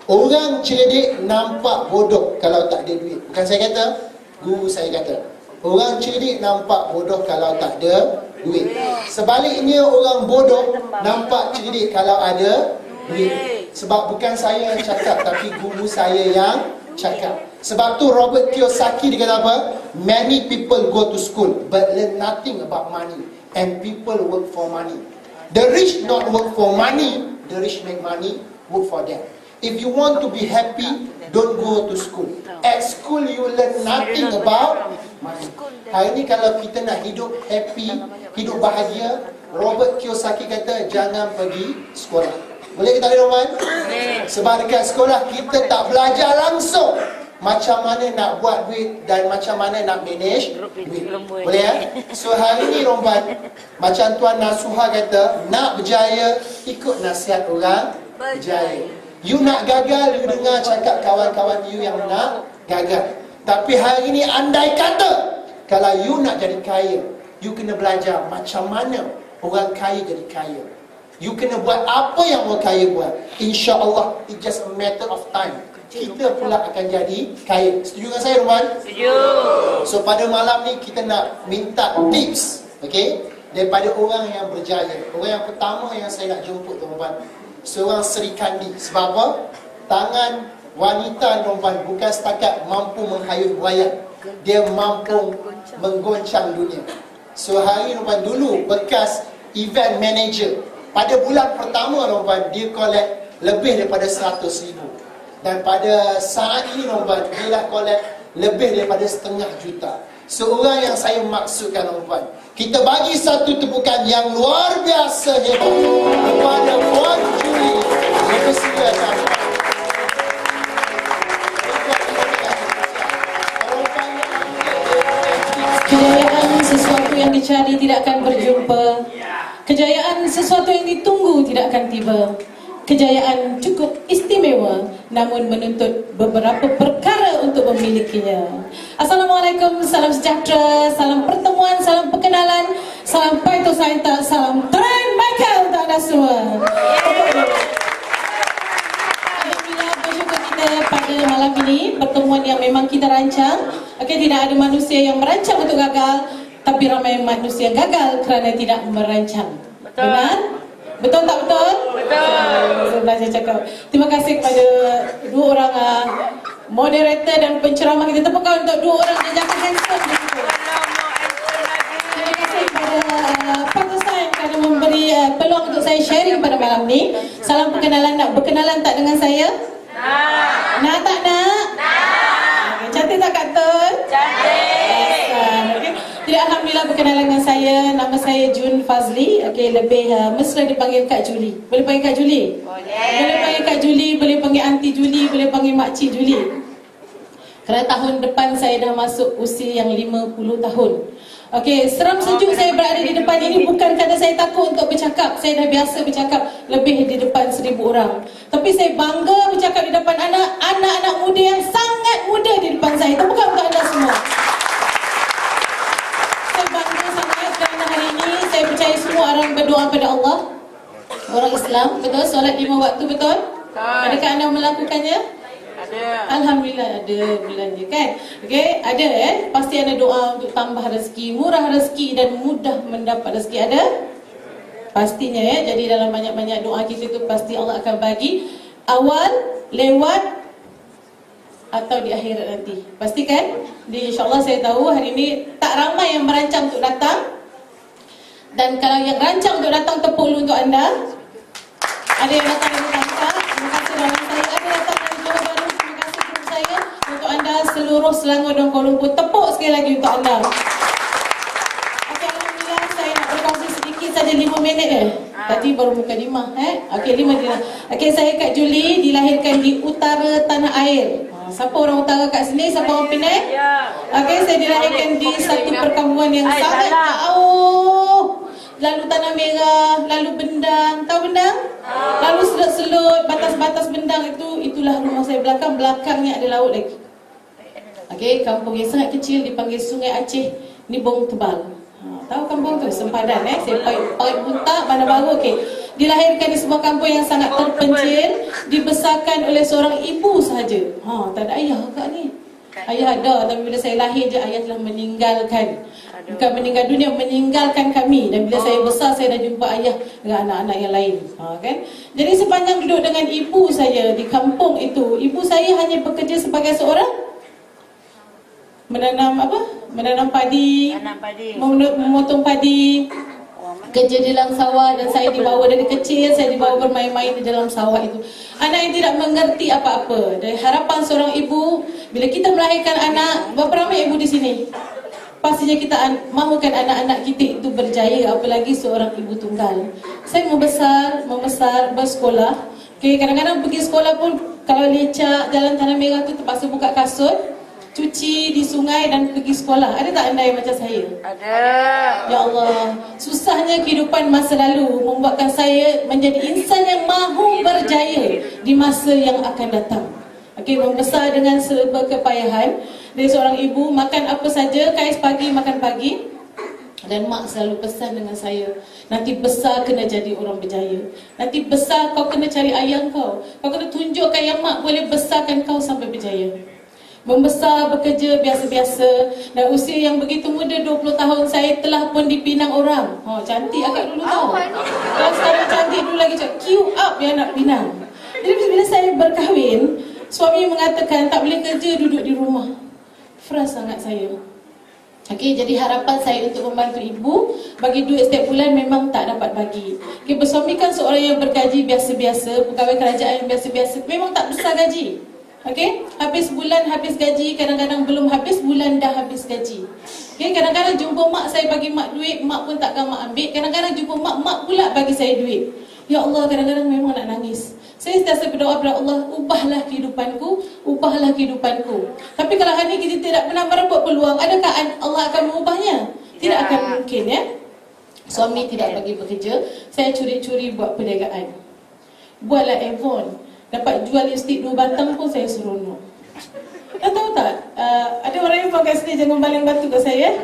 Orang cerdik nampak bodoh kalau tak ada duit. Bukan saya kata, guru saya kata. Orang cerdik nampak bodoh kalau tak ada duit. Sebaliknya orang bodoh nampak cerdik kalau ada duit. Sebab bukan saya yang cakap, tapi guru saya yang cakap. Sebab tu Robert Kiyosaki dia kata apa? Many people go to school but learn nothing about money, and people work for money. The rich not work for money, the rich make money work for them. If you want to be happy, don't go to school. At school you learn nothing about money. Hari ni kalau kita nak hidup happy, hidup bahagia, Robert Kiyosaki kata jangan pergi sekolah. Boleh kita Roman? Sebab dekat sekolah kita tak belajar langsung macam mana nak buat duit dan macam mana nak manage duit. Boleh ya? So hari ni Roman, macam Tuan Nasuha kata, nak berjaya ikut nasihat orang berjaya. You nak gagal, you dengar cakap kawan-kawan you yang nak gagal. Tapi hari ni andai kata kalau you nak jadi kaya, you kena belajar macam mana orang kaya jadi kaya. You kena buat apa yang orang kaya buat. InsyaAllah, it's just a matter of time. Kita pula akan jadi kaya. Setuju dengan saya, Roman? Setuju. So pada malam ni kita nak minta tips, okay, daripada orang yang berjaya. Orang yang pertama yang saya nak jemput, tuan-tuan, seorang Sri Kandi. Sebab apa? Tangan wanita, tuan-tuan, bukan setakat mampu menghayun wayang, dia mampu menggoncang dunia. So hari tuan-tuan, dulu bekas event manager, pada bulan pertama tuan-tuan, dia collect lebih daripada 100,000. Dan pada saat ini tuan-tuan, dia dah collect lebih daripada setengah juta. Seorang yang saya maksudkan tuan-tuan, kita bagi satu tepukan yang luar biasa hebat kepada Puan Julie. Dipersilakan. Kejayaan sesuatu yang dicari tidak akan berjumpa. Kejayaan sesuatu yang ditunggu tidak akan tiba. Kejayaan cukup istimewa, namun menuntut beberapa perkara untuk memilikinya. Assalamualaikum, salam sejahtera, salam pertemuan, salam perkenalan, salam Paito Sainta, salam Trend Michael untuk anda semua. Alhamdulillah, berjumpa kita pada malam ini, pertemuan yang memang kita rancang. Okey, tidak ada manusia yang merancang untuk gagal, tapi ramai manusia yang gagal kerana tidak merancang. Betul. Benar? Betul tak betul? Betul. Saya belajar cakap. Terima kasih kepada dua orang moderator dan penceramah kita. Tepuk tangan untuk dua orang jajakan handsome di situ. Terima kasih kepada Pak Tusain kerana memberi peluang untuk saya sharing pada malam ni. Salam perkenalan. Nak berkenalan tak dengan saya? Nak. Nak tak nak? Nak. Okay, cantik tak Kak Tun? Cantik. Okay. Jadi Alhamdulillah berkenalan dengan saya. Nama saya Jun Fazli. Okay, lebih mesra dipanggil Kak Julie. Boleh panggil Kak Julie? Boleh panggil Kak Julie, boleh panggil Aunty Julie, boleh panggil Makcik Julie. Kerana tahun depan saya dah masuk usia yang 50 tahun. Okey, seram sejuk saya berada di depan ini bukan kerana saya takut untuk bercakap. Saya dah biasa bercakap lebih di depan 1,000 orang. Tapi saya bangga bercakap di depan anak-anak muda yang sangat muda di depan saya. Tepuk tangan untuk anda semua. Saya bangga sangat kerana hari ini saya percaya semua orang berdoa pada Allah. Orang Islam, betul? Solat 5 waktu, betul? Adakah anda melakukannya? Ada. Alhamdulillah ada bulan ni kan. Okey, ada pasti ada doa untuk tambah rezeki, murah rezeki dan mudah mendapat rezeki, ada? Pastinya Jadi dalam banyak-banyak doa kita tu pasti Allah akan bagi awal, lewat atau di akhirat nanti. Pastikan? Jadi insya-Allah saya tahu hari ini tak ramai yang merancang untuk datang. Dan kalau yang rancang untuk datang, tepuk dulu untuk anda. Ada yang datang dari Tangkap, terima kasih dalam saya. Ada yang datang dari Johor Bahru, terima kasih kepada saya. Untuk anda seluruh Selangor dan Kuala Lumpur, tepuk sekali lagi untuk anda. Okey, Alhamdulillah saya nak berkongsi sedikit saja 5 minit Tadi baru mukadimah Okey, 5 minit. Okey, saya Kak Julie, dilahirkan di utara tanah air. Siapa orang utara kat sini? Siapa orang Penang? Ya. Okey, saya dilahirkan di satu perkampungan yang sangat jauh. Lalu Tanah Merah, lalu Bendang. Tahu Bendang? Lalu Selut-Selut, batas-batas Bendang itulah rumah saya. Belakangnya ada laut lagi. Okey, kampung yang sangat kecil dipanggil Sungai Aceh Nibong Tebal. Tahu kampung tu? Sempadan Saya Pait Buntak, Bandar Baru. Okey. dilahirkan di sebuah kampung yang sangat terpencil, dibesarkan oleh seorang ibu sahaja. Tak ada ayah kak ni. Ayah ada, tapi bila saya lahir je ayah telah meninggalkan. Bukan meninggal dunia, meninggalkan kami. Dan bila saya besar, saya dah jumpa ayah dengan anak-anak yang lain. Kan? Jadi sepanjang duduk dengan ibu saya di kampung itu, ibu saya hanya bekerja sebagai seorang menanam apa? Menanam padi, memotong padi, kerja di dalam sawah. Dan saya dibawa dari kecil, saya dibawa bermain-main di dalam sawah itu. Anak yang tidak mengerti apa-apa. Dan harapan seorang ibu, bila kita melahirkan anak, berapa ramai ibu di sini? Pastinya kita mahukan anak-anak kita itu berjaya, apalagi seorang ibu tunggal. Saya membesar, bersekolah. Kadang-kadang pergi sekolah pun, kalau lecak jalan Tanah Merah tu terpaksa buka kasut, cuci di sungai dan pergi sekolah. Ada tak anda yang macam saya? Ada. Ya Allah, susahnya kehidupan masa lalu membuatkan saya menjadi insan yang mahu berjaya di masa yang akan datang. Membesar dengan serba kepayahan. Dari seorang ibu, makan apa saja, kais pagi makan pagi. Dan mak selalu pesan dengan saya, nanti besar kena jadi orang berjaya. Nanti besar kau kena cari ayah kau. Kau kena tunjukkan yang mak boleh besarkan kau sampai berjaya. Membesar, bekerja biasa-biasa. Dan usia yang begitu muda, 20 tahun, saya telah pun dipinang orang. Cantik akak dulu tau. Kalau sekarang cantik dulu lagi, queue up yang nak pinang. Jadi bila saya berkahwin, suami mengatakan tak boleh kerja, duduk di rumah. Frust sangat saya. Jadi harapan saya untuk membantu ibu, bagi duit setiap bulan memang tak dapat bagi. Bersuamikan seorang yang bergaji biasa-biasa, pegawai kerajaan yang biasa-biasa, memang tak besar gaji. Habis bulan habis gaji, kadang-kadang belum habis bulan dah habis gaji. Kadang-kadang jumpa mak, saya bagi mak duit, mak pun takkan mak ambil. Kadang-kadang jumpa mak pula bagi saya duit. Ya Allah, kadang-kadang memang nak nangis. Saya sentiasa berdoa kepada Allah, ubahlah kehidupanku, ubahlah kehidupanku. Tapi kalau hari ini kita tidak pernah merebut peluang, adakah Allah akan mengubahnya? Tidak akan mungkin, ya. Suami tidak bagi bekerja, saya curi-curi buat perniagaan. Buatlah Avon, dapat jual lipstick 2 batang pun saya seronok. Dan tahu tak, ada orang yang pakai sini jangan baling batu ke saya.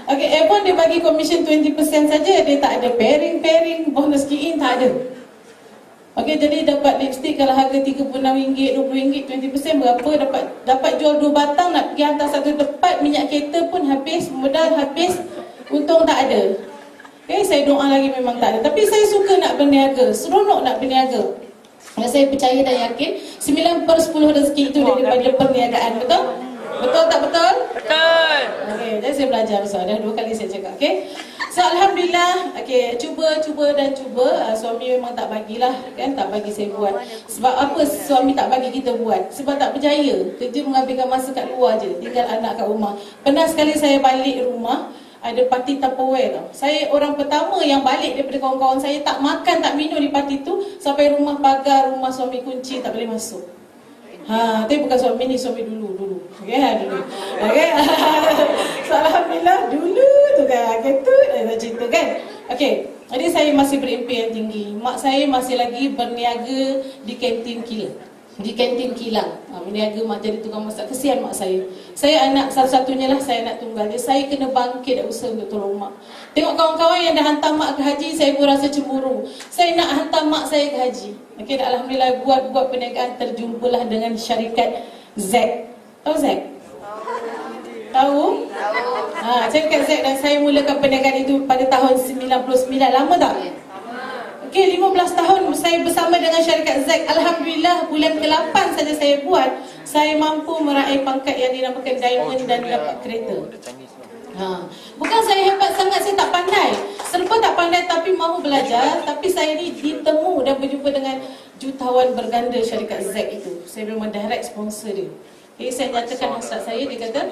Avon dia bagi komisen 20% saja, dia tak ada pairing, bonus key in, tak ada. Jadi dapat lipstick kalau harga RM36, RM20, 20% berapa, dapat jual 2 batang, nak pergi hantar satu tempat, minyak kereta pun habis, modal habis, untung tak ada. Saya doa lagi memang tak ada. Tapi saya suka nak berniaga, seronok nak berniaga. Dan saya percaya dan yakin 9/10 rezeki itu daripada perniagaan. Betul? Betul tak betul? Betul. Jadi saya belajar dah 2 kali saya cakap. So alhamdulillah, cuba. Suami memang tak bagilah, tak bagi saya buat. Sebab apa suami tak bagi kita buat? Sebab tak berjaya. Kerja menghabiskan masa kat luar je, tinggal anak kat rumah. Pernah sekali saya balik rumah, ada parti Tupperware tau. Saya orang pertama yang balik daripada kawan-kawan saya, tak makan, tak minum di parti tu, sampai rumah pagar rumah suami kunci, tak boleh masuk. Tapi bukan suami ni, suami dulu. Dulu. So alhamdulillah dulu tu kan, nak cerita kan. Jadi saya masih berimpian tinggi. Mak saya masih lagi berniaga di kantin kilang. Berniaga mak jadi tukang masak. Kesian mak saya. Saya anak satu-satunya lah, saya anak tunggal. Jadi saya kena bangkit dan usaha untuk tolong mak. Tengok kawan-kawan yang dah hantar mak ke haji, saya pun rasa cemburu. Saya nak hantar mak saya ke haji. Dan alhamdulillah buat perniagaan, terjumpalah dengan syarikat Z. Tahu Z? Tahu? Syarikat Z, dan saya mulakan perniagaan itu pada tahun 99. Lama tak? 15 tahun saya bersama dengan syarikat Z. Alhamdulillah bulan ke-8 saja saya buat, saya mampu meraih pangkat yang dinamakan diamond dan dapat kereta. Bukan saya hebat sangat, saya tak pandai. Serba tak pandai tapi mahu belajar. Tapi saya ni ditemu dan berjumpa dengan jutawan berganda syarikat Z itu. Saya memang direct sponsor dia. Saya nyatakan hasrat saya. Dia kata,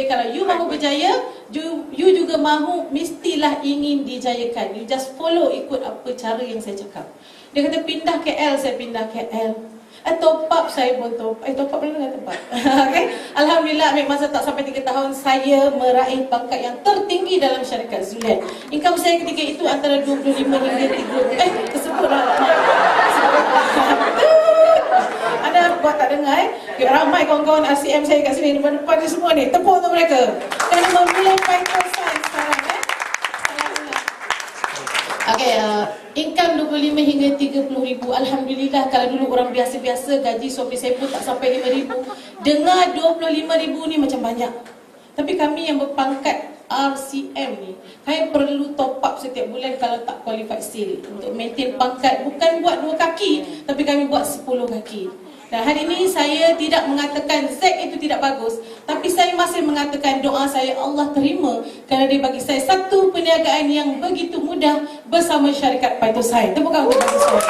kalau you mahu berjaya, you juga mahu, mestilah ingin dijayakan. You just follow, ikut apa cara yang saya cakap. Dia kata pindah KL, saya pindah KL. Top up, saya pun top up. Top up mana dengan top up? Alhamdulillah, ambil masa tak sampai 3 tahun, saya meraih pangkat yang tertinggi dalam syarikat Zulian. Income saya ketika itu antara RM25 hingga 30. Tersebut lah. Anda buat tak dengar ramai kawan-kawan RCM saya kat sini, depan-depan ni semua ni, tepuk untuk mereka kerana memilih Michael Science sekarang. income 25 hingga 30 ribu. Alhamdulillah, kalau dulu orang biasa-biasa gaji suami saya pun tak sampai 5 ribu. Dengar 25 ribu ni macam banyak. Tapi kami yang berpangkat RCM ni, kami perlu top up setiap bulan kalau tak qualified still untuk maintain pangkat. Bukan buat 2 kaki, tapi kami buat 10 kaki. Dan hari ini saya tidak mengatakan Z itu tidak bagus, tapi saya masih mengatakan doa saya Allah terima kerana dia bagi saya satu perniagaan yang begitu mudah bersama syarikat Phytoscience. Tepukan untuk Phytoscience.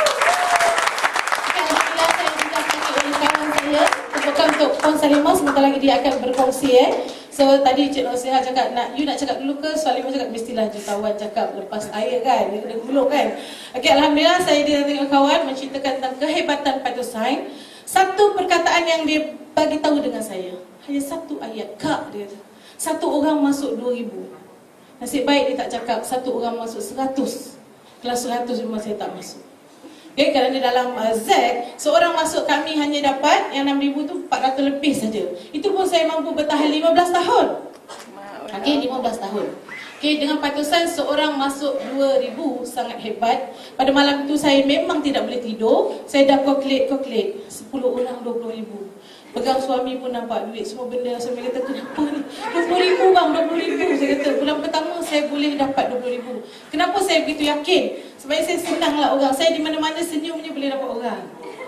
Alhamdulillah, saya juga panggil oleh kawan saya. Tepukan untuk Puan Salimah, sebentar lagi dia akan berkongsi. So tadi Cik Nasihat cakap, you nak cakap dulu ke? Salimah cakap mestilah jutawan cakap lepas air kan, dia kena gulung kan. Okay, Alhamdulillah, saya tengok kawan menceritakan tentang kehebatan Phytoscience. Satu perkataan yang dia bagi tahu dengan saya, hanya satu ayat, Kak, dia kata, satu orang masuk 2,000. Nasib baik dia tak cakap satu orang masuk 100. Kalau 100 memang saya tak masuk. Okay, kerana dalam Z, seorang masuk kami hanya dapat yang 6,000 tu 400 lebih saja. Itu pun saya mampu bertahan 15 tahun. Okay, 15 tahun. Okay, dengan Phytoscience seorang masuk 2,000 sangat hebat. Pada malam itu saya memang tidak boleh tidur. Saya dah calculate 10 orang 20,000. Pegang suami pun nampak duit semua benda. Suami kata, kenapa ni? 20,000 bang, 20,000. Saya kata, bulan pertama saya boleh dapat 20,000. Kenapa saya begitu yakin? Sebab saya senanglah orang. Saya di mana-mana senyumnya boleh dapat orang.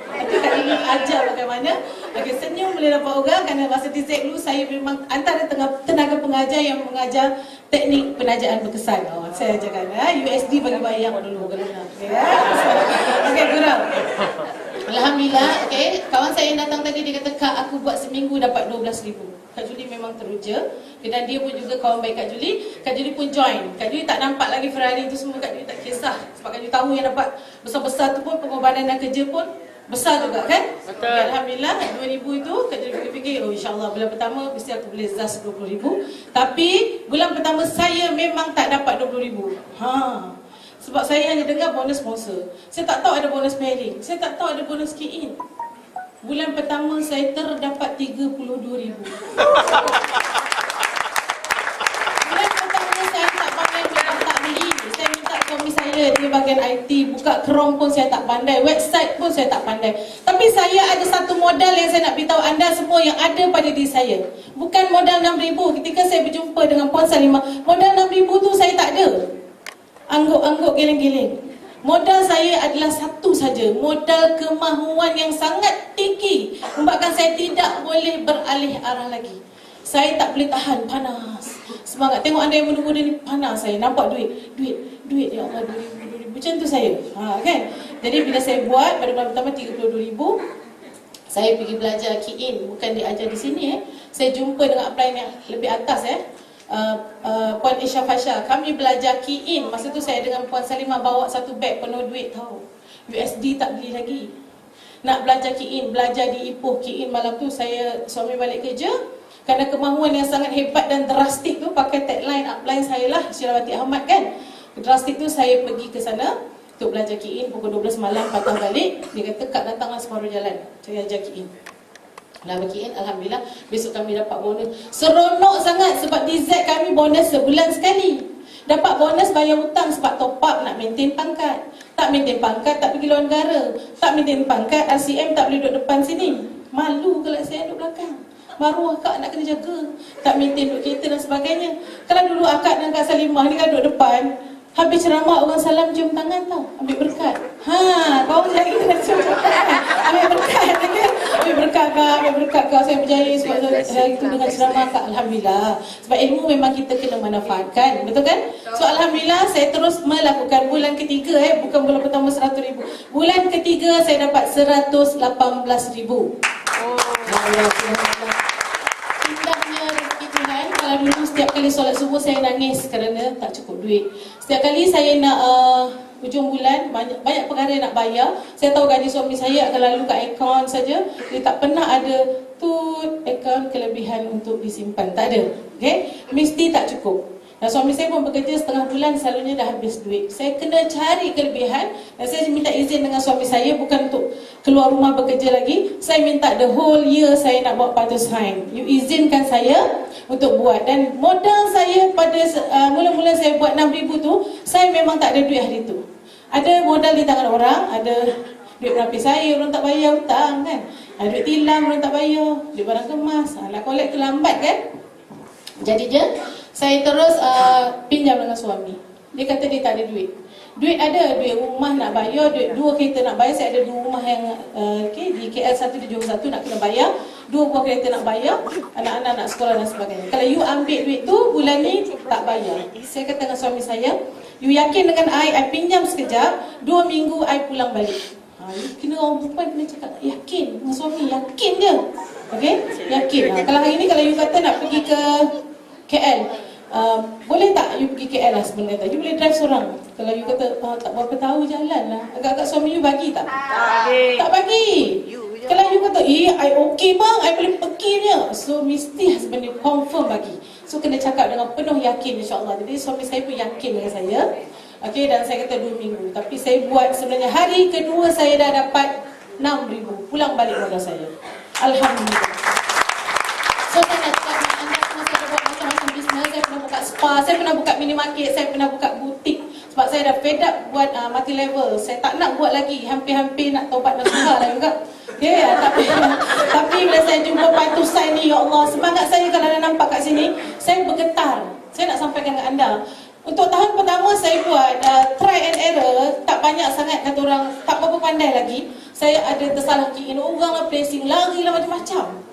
Itu Kak Lili ajar bagaimana. Okay, senyum boleh dapat orang. Kerana masa di Z dulu saya memang antara tenaga pengajar yang mengajar teknik penajaan berkesan. Saya ajarkan USD bagi bayang dulu kalau nak. Okay, kurang. Alhamdulillah, okay. Kawan saya yang datang tadi dia kata, Kak, aku buat seminggu dapat 12,000. Kak Julie memang teruja. Dan dia pun juga kawan baik Kak Julie. Kak Julie pun join. Kak Julie tak nampak lagi Ferrari tu semua, Kak Julie tak kisah. Sebab Kak Julie tahu yang dapat besar-besar tu pun pengorbanan dan kerja pun besar juga kan? Betul. Okay, Alhamdulillah 2,000 itu Kak Julie fikir-fikir, oh insyaAllah bulan pertama mesti aku boleh zas 20,000. Tapi bulan pertama saya memang tak dapat 20,000. Sebab saya hanya dengar bonus sponsor. Saya tak tahu ada bonus mailing. Saya tak tahu ada bonus key in. Bulan pertama saya terdapat 32,000. Bulan pertama saya tak pandai tak beli. Saya minta suami saya, dia bahagian IT, buka Chrome pun saya tak pandai, website pun saya tak pandai. Tapi saya ada satu modal yang saya nak beritahu anda semua yang ada pada diri saya. Bukan modal 6,000. Ketika saya berjumpa dengan Puan Salimah, modal 6,000 tu saya tak ada. Angguk-angguk geleng-geleng. Modal saya adalah satu saja, modal kemahuan yang sangat tinggi membuatkan saya tidak boleh beralih arah lagi. Saya tak boleh tahan, panas. Semangat, tengok anda yang muda-muda ni panas saya. Nampak duit ya Allah, 2,000. Macam tu saya. Kan? Jadi bila saya buat pada bulan pertama 32,000, saya pergi belajar key in, bukan diajar di sini. Saya jumpa dengan upline yang lebih atas Puan Isha Fasha. Kami belajar key in. Masa tu saya dengan Puan Salimah bawa satu beg penuh duit tahu. USD tak beli lagi. Nak belajar key in, belajar di Ipoh key in. Malam tu saya suami balik kerja. Kerana kemahuan yang sangat hebat dan drastik tu, pakai tagline upline saya lah, Syirawati Ahmad kan. Drastik tu saya pergi ke sana untuk belajar key in. Pukul 12 malam patah balik. Dia kata, Kak datanglah separuh jalan, saya ajar key in. Lama key in, Alhamdulillah besok kami dapat bonus. Seronok sangat sebab di Z kami bonus sebulan sekali. Dapat bonus bayar hutang sebab top up nak maintain pangkat. Tak maintain pangkat tak pergi luar negara. Tak maintain pangkat RCM tak boleh duduk depan sini. Malu kalau saya duduk belakang. Maruah Kak nak kena jaga. Tak maintain duduk kereta dan sebagainya. Kalau dulu Akak dan Kak Salimah ni kan duduk depan, habis ceramah orang salam cium tangan tau, ambil berkat. Kau jadi kena cium tangan, ambil berkat kan? Ambil berkat Kak, saya berjaya sebab saya itu dengan ceramah Kak. Alhamdulillah. Sebab ilmu memang kita kena manfaatkan, betul kan? So Alhamdulillah saya terus melakukan. Bulan ketiga bukan bulan pertama 100,000. Bulan ketiga saya dapat 118,000. Indahnya rezeki Tuhan. Kalau dulu setiap kali solat subuh saya nangis kerana tak cukup duit. Setiap kali saya nak hujung bulan, banyak perkara nak bayar. Saya tahu gaji suami saya akan lalu kat akaun saja. Dia tak pernah ada akaun kelebihan untuk disimpan. Tak ada. Okay? Mesti tak cukup. Dan suami saya pun bekerja setengah bulan, selalunya dah habis duit. Saya kena cari kelebihan. Dan saya minta izin dengan suami saya, bukan untuk keluar rumah bekerja lagi. Saya minta the whole year saya nak buat Phytoscience. You izinkan saya untuk buat. Dan modal saya pada mula-mula saya buat 6,000 tu, saya memang tak ada duit hari tu. Ada modal di tangan orang, ada duit berapis saya, orang tak bayar hutang kan. Duit tilam, orang tak bayar, duit barang kemas, nak collect terlambat kan. Jadi je, saya terus pinjam dengan suami. Dia kata dia tak ada duit. Duit ada, duit rumah nak bayar, duit 2 kereta nak bayar. Saya ada 2 rumah yang di KL 1, di Johor 1 nak kena bayar, 2 buah kereta nak bayar, anak-anak nak sekolah dan sebagainya. Kalau you ambil duit tu, bulan ni tak bayar. Saya kata dengan suami saya, you yakin dengan I pinjam sekejap, 2 minggu I pulang balik. Kena orang perempuan kena cakap yakin dengan suami, yakin je. Okay, yakin. Kalau hari ni kalau you kata nak pergi ke KL, boleh tak you pergi KL lah sebenarnya? You boleh drive seorang. Kalau you kata tak berapa tahu jalan lah, agak-agak suami you bagi tak? Tak bagi. Kalau you kata I okay bang, I boleh pergi dia, so mesti husband you confirm bagi. So kena cakap dengan penuh yakin, insyaAllah. Jadi suami saya pun yakin dengan saya. Okay, dan saya kata 2 minggu. Tapi saya buat sebenarnya hari kedua saya dah dapat 6,000 pulang balik modal saya. Alhamdulillah. So saya nak cakap dengan anda semua, saya dah buat macam-macam bisnes. Saya pernah buka spa, saya pernah buka minimarket, saya pernah buka butik. Sebab saya dah fed up buat multi level. Saya tak nak buat lagi, hampir-hampir nak taubat nasuha lah juga. Okay, tapi bila saya jumpa Patu Sign ni, ya Allah, semangat saya kalau anda nampak kat sini, saya bergetar. Saya nak sampaikan ke anda. Untuk tahun pertama saya buat try and error, tak banyak sangat kata orang, tak berapa pandai lagi. Saya ada tersalah key in orang lah, placing lari lah macam-macam.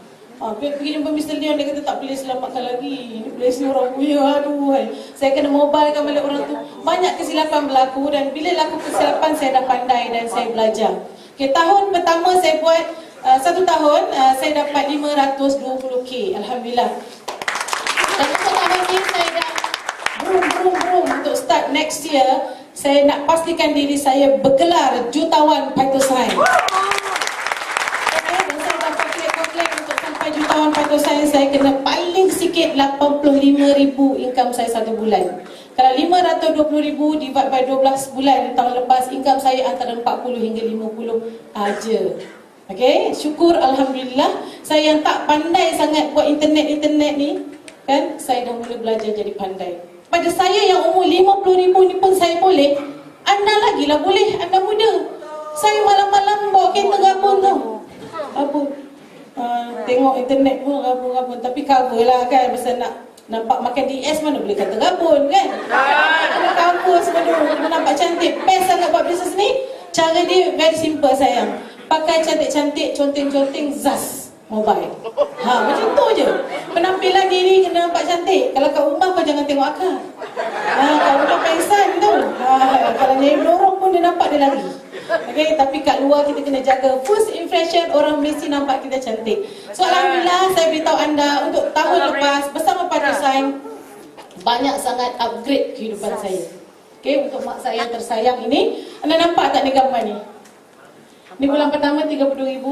Pergi jumpa Mr. Leon, dia kata tak boleh selamatkan lagi. Ini placing orang punya, aduh. Saya kena mobilekan balik orang tu. Banyak kesilapan berlaku dan bila laku kesilapan saya dah pandai dan saya belajar. Okay, tahun pertama saya buat, 1 tahun saya dapat 520k. Alhamdulillah. Dan untuk tahun ni saya dah Brum. Untuk start next year, saya nak pastikan diri saya bergelar jutawan Patu Sign. Okay, dan saya dapat kalkulate untuk sampai jutawan Patu Sign, saya kena paling sikit 85,000 income saya 1 bulan. Kalau 520,000 divide by 12 bulan tahun lepas, income saya antara 40 hingga 50 aja. Okay, syukur Alhamdulillah. Saya yang tak pandai sangat buat internet ni, kan, saya dah mula belajar jadi pandai. Pada saya yang umur 50,000 ni pun saya boleh. Anda lagi lah boleh, anda muda. Saya malam-malam bawa kereta gabung tu. Gabung. Tengok internet pun gabung. Tapi cover lah kan. Masa nak nampak makan DS mana boleh kata gabung kan. Ada cover semua dulu. Nampak cantik. Best sangat buat bisnes ni. Cara dia very simple sayang. Pakai cantik-cantik, conteng-conteng, zas mobile. Macam tu je. Penampilan diri kena nampak cantik. Kalau kat rumah kau jangan tengok akak. Kalau rumah pengsan tu. Kalau nyai lorong pun dia nampak dia lari. Okay, tapi kat luar kita kena jaga first impression, orang mesti nampak kita cantik. So Alhamdulillah saya beritahu anda untuk tahun lepas bersama Patu Sign banyak sangat upgrade kehidupan saya. Okay, untuk mak saya yang tersayang ini, anda nampak tak ni gambar ni? Ni bulan pertama 32,000,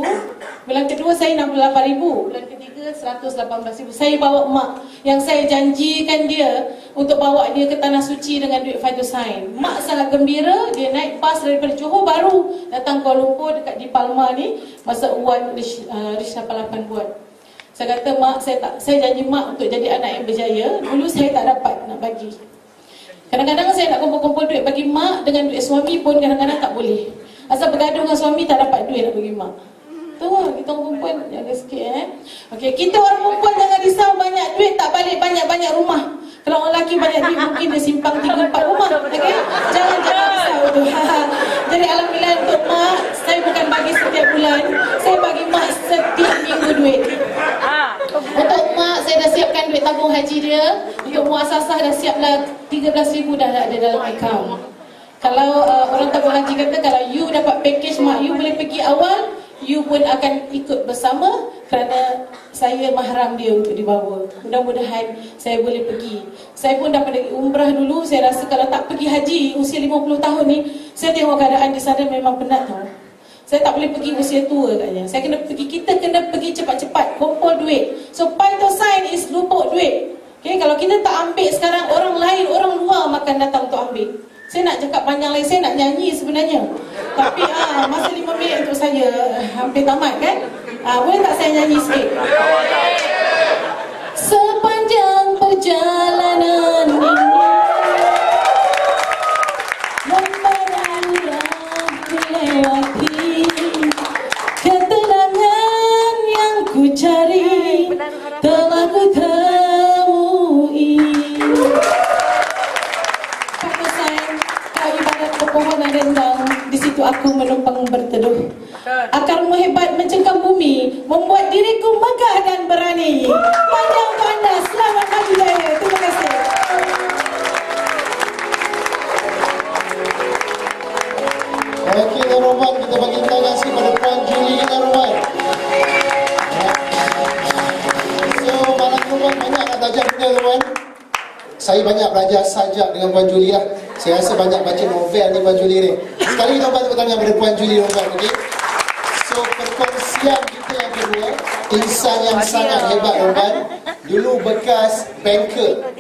bulan kedua saya 68,000, bulan ketiga 118,000. Saya bawa mak yang saya janjikan dia untuk bawa dia ke Tanah Suci dengan duit Patu Sign. Mak sangat gembira, dia naik bas daripada Johor baru datang Kuala Lumpur dekat di Palma ni masa Wan Rish 88 buat. Saya kata mak, saya janji mak untuk jadi anak yang berjaya. Dulu saya tak dapat nak bagi. Kadang-kadang saya nak kumpul-kumpul duit bagi mak dengan duit suami pun kadang-kadang tak boleh. Asal bergaduh dengan suami tak dapat duit nak bagi mak. Tu kita orang perempuan jaga sikit Okey, kita orang perempuan jangan risau banyak duit tak balik banyak-banyak rumah. Kalau orang lelaki banyak duit mungkin dia simpang 3-4 rumah. Okey? Jangan risau tu. Jadi alhamdulillah untuk mak, saya bukan bagi setiap bulan, saya bagi mak setiap minggu duit. Untuk mak saya dah siapkan duit tabung haji dia. Untuk muasasah dah siaplah 13,000 dah ada dalam akaun. Kalau orang tabung haji kata kalau you dapat package mak, you boleh pergi awal, you pun akan ikut bersama kerana saya mahram dia untuk dibawa. Mudah-mudahan saya boleh pergi. Saya pun dah pergi umrah dulu, saya rasa kalau tak pergi haji usia 50 tahun ni, saya tengok keadaan di sana memang penat tau. Saya tak boleh pergi usia tua katnya. Saya kena pergi, kita kena pergi cepat-cepat, kumpul duit. So Patu Sign is lupuk duit. Okay, kalau kita tak ambil sekarang, orang lain, orang luar makan datang untuk ambil. Saya nak cakap panjang lagi, saya nak nyanyi sebenarnya. Tapi masa 5 minit untuk saya hampir tamat kan. Boleh tak saya nyanyi sikit? Sepanjang perjalanan ini memberi ku cari, telah ku temui. Kata saya, kau ibarat pepohonan rindang, di situ aku menumpang berteduh. Akarmu hebat mencengkam bumi, membuat diriku megah dan berani. Panjang untuk anda, selamat maju jaya. Terima kasih. Okey, Roman, kita bagi terima kasih pada Puan Julie kita, Roman. So, malam Roman banyak nak tajam kita, Roman. Saya banyak belajar sajak dengan Puan Julie lah. Saya rasa banyak baca novel ni Puan Julie ni. Sekali kita tepuk tangan pada Puan Julie, Roman, okey? So, perkongsian kita yang kedua, insan yang sangat hebat, Roman. Dulu bekas banker.